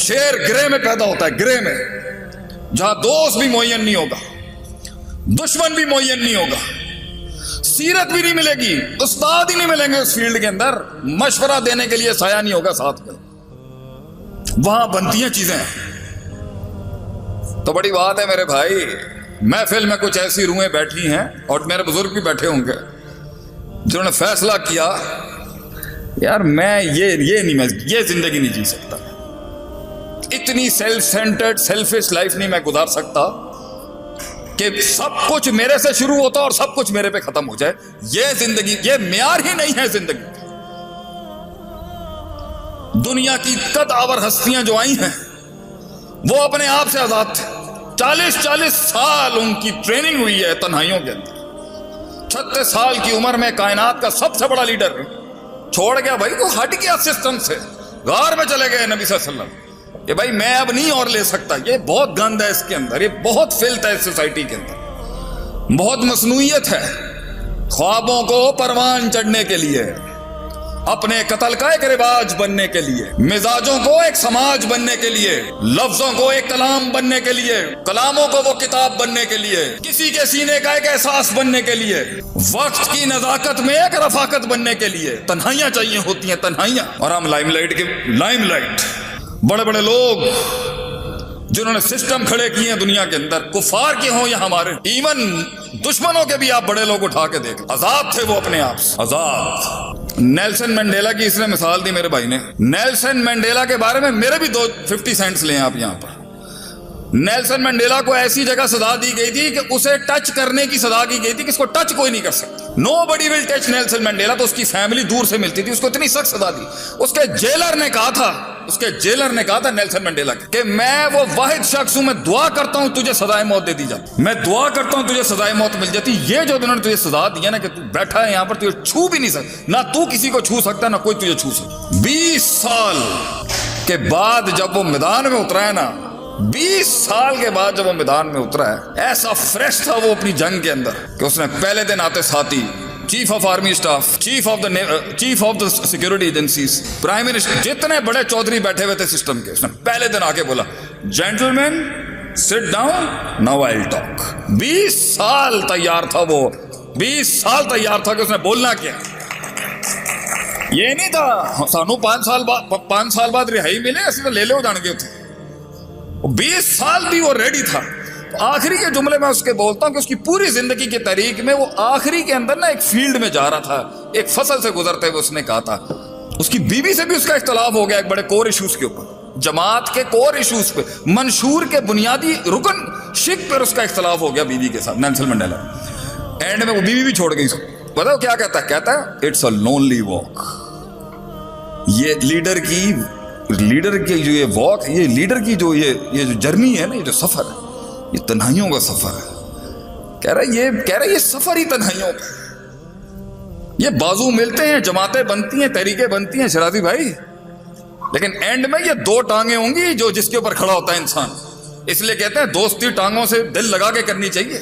शेर ग्रे में पैदा होता है, ग्रे में, जहां दोस्त भी मुय्यन नहीं होगा, दुश्मन भी मुय्यन नहीं होगा, सीरत भी नहीं मिलेगी, उस्ताद ही नहीं मिलेंगे उस फील्ड के अंदर, मशवरा देने के लिए साया नहीं होगा साथ में, वहां बनती हैं चीजें। तो बड़ी बात है मेरे भाई, महफिल में कुछ ऐसी रूहें बैठी हैं और मेरे बुजुर्ग भी बैठे होंगे जिन्होंने फैसला किया यार मैं ये जिंदगी नहीं जी सकता, इतनी सेल्फ सेंटर्ड सेल्फिश लाइफ नहीं मैं गुजार सकता कि सब कुछ मेरे से शुरू होता और सब कुछ मेरे पे खत्म हो जाए। ये जिंदगी, ये म्यार ही नहीं है जिंदगी। दुनिया की कदावर हस्तियां जो आई हैं वो अपने आप से आजाद थे। 40-40 साल उनकी ट्रेनिंग हुई है तन्हाइयों के अंदर। 36 साल की उम्र में कायनात का सबसे बड़ा लीडर छोड़ गया भाई, वो हट गया सिस्टम से, गार में चले गए नबी सल्लल्लाहु अलैहि वसल्लम। ये भाई मैं अब नहीं और ले सकता, ये बहुत गंद है इसके अंदर, ये बहुत फिल्थ है इस सोसाइटी के अंदर, बहुत मसनूइयत है। ख्वाबों को परवान चढ़ने के लिए, अपने कत्ल का एक रिवाज बनने के लिए, मिजाजों को एक समाज बनने के लिए, लफ्जों को एक कलाम बनने के लिए, कलामों को वो किताब बनने के लिए, किसी के सीने का एक एहसास बनने के लिए, वक्त की नजाकत में एक रफाकत बनने के लिए तन्हाइयां चाहिए होती हैं, तन्हाइयां। और हम लाइमलाइट बड़े बड़े लोग जिन्होंने सिस्टम खड़े किए हैं दुनिया के अंदर, कुफार के हों या हमारे, इवन दुश्मनों के भी आप बड़े लोग उठा के देख, आजाद थे वो अपने आप से, आजाद। नेल्सन मंडेला की इसने मिसाल दी मेरे भाई ने। नेल्सन मंडेला के बारे में मेरे भी 50 सेंट्स लें आप यहां पर। नेल्सन मंडेला को ऐसी जगह सजा दी गई थी कि उसे टच करने की सजा की गई थी कि इसको टच कोई नहीं कर सकता, nobody will touch Nelson Mandela. तो उसकी फैमिली दूर से मिलती थी, उसको इतनी सख्त सजा दी। उसके जेलर ने कहा था नेल्सन मंडेला कि मैं वो वाहिद शख्स हूं, मैं दुआ करता हूं तुझे सजाए मौत दे दी जाती, मैं दुआ करता हूं तुझे सजाए मौत मिल जाती। ये जो उन्होंने तुझे सजा दी है ना कि तू बैठा है यहां पर, तुझे छू भी नहीं सकता, ना तू किसी को छू सकता ना कोई तुझे छू सकता। 20 साल के बाद जब वो मैदान में उतरा है ना, 20 साल के बाद जब वो मैदान में उतरा है, ऐसा फ्रेश था वो अपनी जंग के अंदर कि उसने पहले दिन आते साथी chief of army staff, chief of the security agencies, prime minister, जितने बड़े चौधरी बैठे हुए थे सिस्टम के, उसने पहले दिन आके बोला gentleman sit down now I will talk. 20 साल तैयार था वो, 20 साल तैयार था कि उसने बोलना क्या। ये नहीं था सानू 5 साल बाद रिहाई मिले, ऐसे तो ले लो जान के उठे। 20 साल भी वो रेडी था। तो आखिरी के जुमले में उसके बोलता हूं कि उसकी पूरी जिंदगी की तारीख में वो आखिरी के अंदर ना एक फील्ड में जा रहा था, एक फसल से गुजरते हुए उसने कहा था, उसकी बीवी से भी उसका इख्तलाफ हो गया एक बड़े कोर इशूज के ऊपर, जमात के कोर इशूज पे, मंशूर के बुनियादी रुकन शिक पर उसका इख्तलाफ हो गया बीवी के साथ, नेल्सन मंडेला। एंड में वो बीवी भी छोड़ गई। बताओ क्या कहता है इट्स अ लोनली वॉक। ये लीडर की जो ये वॉक, ये लीडर की जो ये जो जर्नी है ना, ये जो सफर है, ये तन्हाइयों का सफर है। कह रहा है ये सफर ही तन्हाइयों का। ये बाजू मिलते हैं, जमातें बनती हैं, तहरीकें बनती हैं शराजी भाई, लेकिन एंड में ये 2 टांगे होंगी जो जिसके ऊपर खड़ा होता है इंसान। इसलिए कहते हैं दोस्ती टांगों से दिल लगा के करनी चाहिए,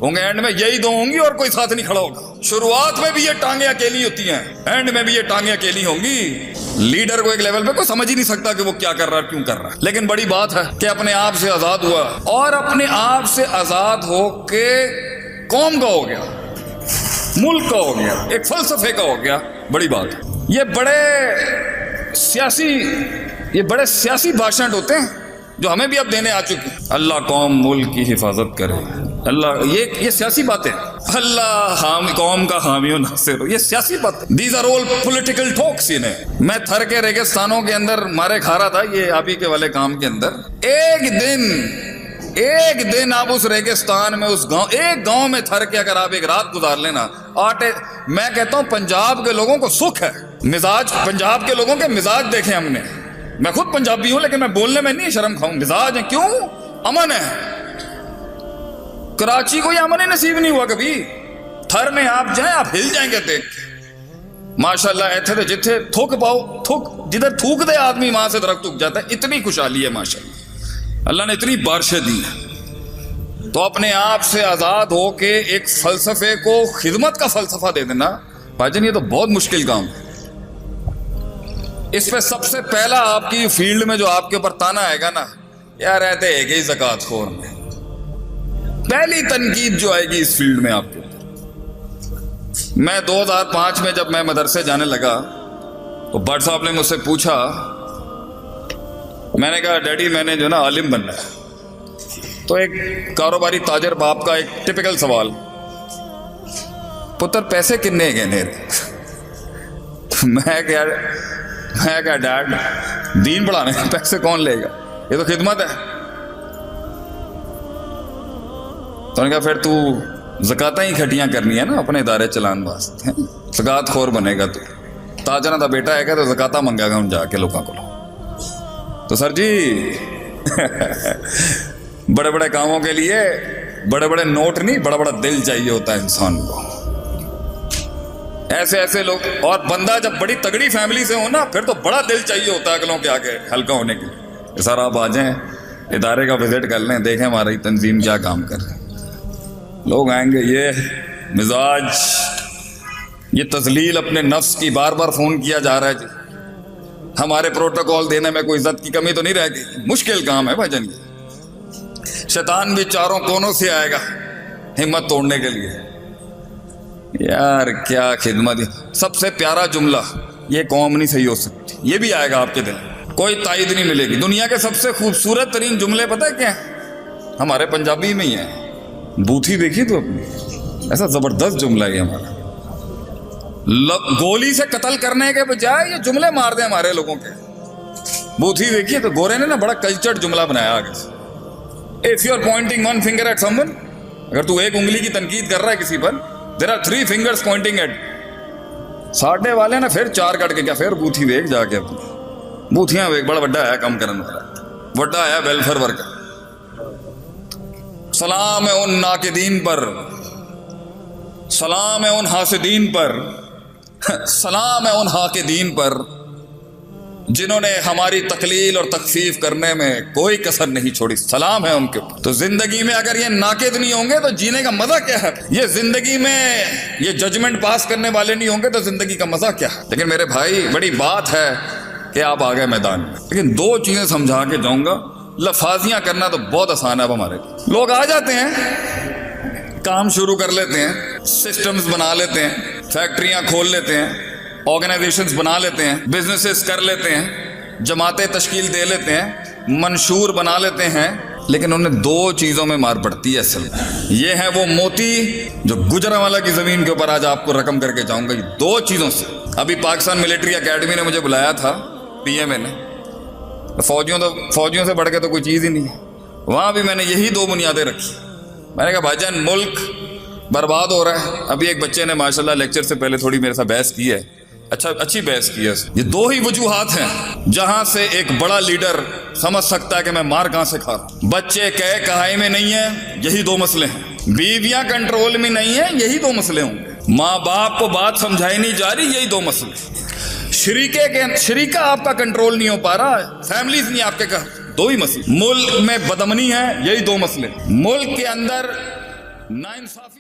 होंगे एंड में यही 2 होंगी और कोई साथ नहीं खड़ा होगा। शुरुआत में भी ये टांगे अकेली होती हैं, एंड में भी ये टांगे अकेली होंगी। लीडर को एक लेवल पे कोई समझ ही नहीं सकता कि वो क्या कर रहा है, क्यों कर रहा है। लेकिन बड़ी बात है कि अपने आप से आजाद हुआ, और अपने आप से आजाद हो के कौम का हो गया, मुल्क का हो गया, एक फलसफे का हो गया। बड़ी बात है। ये बड़े सियासी भाषण होते हैं जो हमें भी अब देने आ चुके हैं। अल्लाह कौम मुल्क की हिफाजत करे, अल्लाह, ये सियासी बातें, अल्लाह कौम का हामी और नासिर हो, ये सियासी बातें। These are all political talks. इन्हें मैं थर के रेगिस्तानों के अंदर मारे खा रहा था ये आप ही के वाले काम के अंदर। एक दिन आप उस रेगिस्तान में, उस गांव, एक गांव में थर के अगर आप एक रात गुजार लेना, मैं कहता हूं पंजाब के लोगों को सुख है। मिजाज, पंजाब के लोगों के मिजाज देखे हमने, मैं खुद पंजाबी हूं लेकिन मैं बोलने में नहीं शर्म खाऊं, मिजाज है। क्यों? अमन है। कराची को ये अमन ही नसीब नहीं हुआ कभी। थर में आप जाएं, आप हिल जाएंगे देख के। माशाल्लाह ऐसे तो जिथे थूक पाओ, जिधर थूक दे आदमी वहां से दरख्त उग जाता है। इतनी खुशहाली है माशाल्लाह, अल्लाह ने इतनी बारिशें दी है। तो अपने आप से आजाद हो के एक फलसफे को खिदमत का फलसफा दे देना भाईजान, ये तो बहुत मुश्किल काम है। اس پہ سب سے پہلا آپ کی فیلڈ میں جو آپ کے اوپر تانا آئے گا نا، یار رہتے ہے کہ زکوٰۃ خور میں، پہلی تنقید جو آئے گی اس فیلڈ میں آپ کے اوپر۔ میں 2005 میں جب میں مدرسے جانے لگا تو بٹ صاحب نے مجھ سے پوچھا، میں نے کہا ڈیڈی میں نے جو نا عالم بننا ہے۔ تو ایک کاروباری تاجر باپ کا ایک ٹپیکل سوال، پتر پیسے کتنے گئے میرے؟ میں کہا ڈیڈ دین پڑھانے کے پیسے کون لے گا، یہ تو خدمت ہے۔ تو نے کہا پھر تو زکاتیں ہی کھٹیاں کرنی ہے نا اپنے ادارے چلان واسطے، زکات خور بنے گا تو تاجر دا بیٹا ہے گا تو زکاتاں منگا گا ہوں جا کے لوگوں کو۔ تو سر جی بڑے بڑے کاموں کے لیے بڑے بڑے نوٹ نہیں، بڑا بڑا دل چاہیے ہوتا ہے انسان کو۔ ایسے ایسے لوگ، اور بندہ جب بڑی تگڑی فیملی سے ہو نا پھر تو بڑا دل چاہیے ہوتا ہے اگلوں کے آگے ہلکا ہونے کے لیے۔ سر آپ آ جائیں ادارے کا وزٹ کر لیں، دیکھیں ہماری تنظیم کیا کام کر رہے ہیں۔ لوگ آئیں گے یہ مزاج، یہ تذلیل اپنے نفس کی، بار بار فون کیا جا رہا ہے جی، ہمارے پروٹوکول دینے میں کوئی عزت کی کمی تو نہیں رہ گئی۔ مشکل کام ہے بھائی جان، یہ شیطان بھی چاروں کونوں سے آئے گا ہمت توڑنے کے لیے۔ یار کیا خدمت، سب سے پیارا جملہ، یہ قوم نہیں صحیح ہو سکتی، یہ بھی آئے گا آپ کے دل، کوئی تائید نہیں ملے گی۔ دنیا کے سب سے خوبصورت ترین جملے پتہ ہے کیا ہیں؟ ہمارے پنجابی میں ہی ہیں، بوتھی دیکھی تو اپنی، ایسا زبردست جملہ ہے یہ ہمارا۔ گولی سے قتل کرنے کے بجائے یہ جملے مار دیں ہمارے لوگوں کے۔ بوتھی دیکھیے تو گورے نے نا بڑا کلچرڈ جملہ بنایا آگے سے، if you are pointing one finger at someone، اگر تو ایک انگلی کی تنقید کر رہا ہے کسی پر، there are 3 fingers pointing at، ساڈے والے نا پھر 4 کٹ کے کیا پھر بوتھی ویک جا کے اپنی بوتھیاں ویک، بڑا بڑا ہے کم کرنے والا، بڑا ہے ویلفیئر ورکر۔ سلام ہے ان ناقدین پر، سلام ہے ان حاسدین پر، سلام ہے ان حاقدین پر جنہوں نے ہماری تقلیل اور تخفیف کرنے میں کوئی کسر نہیں چھوڑی، سلام ہے ان کے اوپر۔ تو زندگی میں اگر یہ ناقد نہیں ہوں گے تو جینے کا مزہ کیا ہے؟ یہ زندگی میں یہ ججمنٹ پاس کرنے والے نہیں ہوں گے تو زندگی کا مزہ کیا ہے؟ لیکن میرے بھائی بڑی بات ہے کہ آپ آ گئے میدان میں، لیکن 2 چیزیں سمجھا کے جاؤں گا۔ لفاظیاں کرنا تو بہت آسان ہے اب ہمارے لیے، لوگ آ جاتے ہیں، کام شروع کر لیتے ہیں، سسٹمز بنا لیتے ہیں، فیکٹریاں کھول لیتے ہیں، آرگنائزیشنز بنا لیتے ہیں، بزنسز کر لیتے ہیں، جماعتیں تشکیل دے لیتے ہیں، منشور بنا لیتے ہیں، لیکن انہیں 2 چیزوں میں مار پڑتی ہے اصل میں۔ یہ ہے وہ موتی جو گجرانوالہ کی زمین کے اوپر آج آپ کو رقم کر کے جاؤں گا، یہ 2 چیزوں سے۔ ابھی پاکستان ملٹری اکیڈمی نے مجھے بلایا تھا، پی ایم اے نے، فوجیوں سے بڑھ کے تو کوئی چیز ہی نہیں ہے، وہاں بھی میں نے یہی 2 بنیادیں رکھی۔ میں نے کہا بھائی جان ملک برباد ہو رہا ہے۔ ابھی ایک بچے نے ماشاءاللہ لیکچر سے پہلے تھوڑی میرے ساتھ بحث کی ہے، اچھی بحث کی ہے۔ یہ 2 ہی وجوہات ہیں جہاں سے ایک بڑا لیڈر سمجھ سکتا ہے کہ میں مار کہاں سے کھا رہا ہوں۔ بچے کہے کہائی میں نہیں ہیں، یہی 2 مسئلے ہیں۔ بیویاں کنٹرول میں نہیں ہیں، یہی 2 مسئلے ہوں گے۔ ماں باپ کو بات سمجھائی نہیں جا رہی، یہی 2 مسئلے۔ شریکہ آپ کا کنٹرول نہیں ہو پا رہا، فیملیز نہیں آپ کے گھر، 2 ہی مسئلے۔ ملک میں بدامنی ہے، یہی 2 مسئلے۔ ملک کے اندر ناانصافی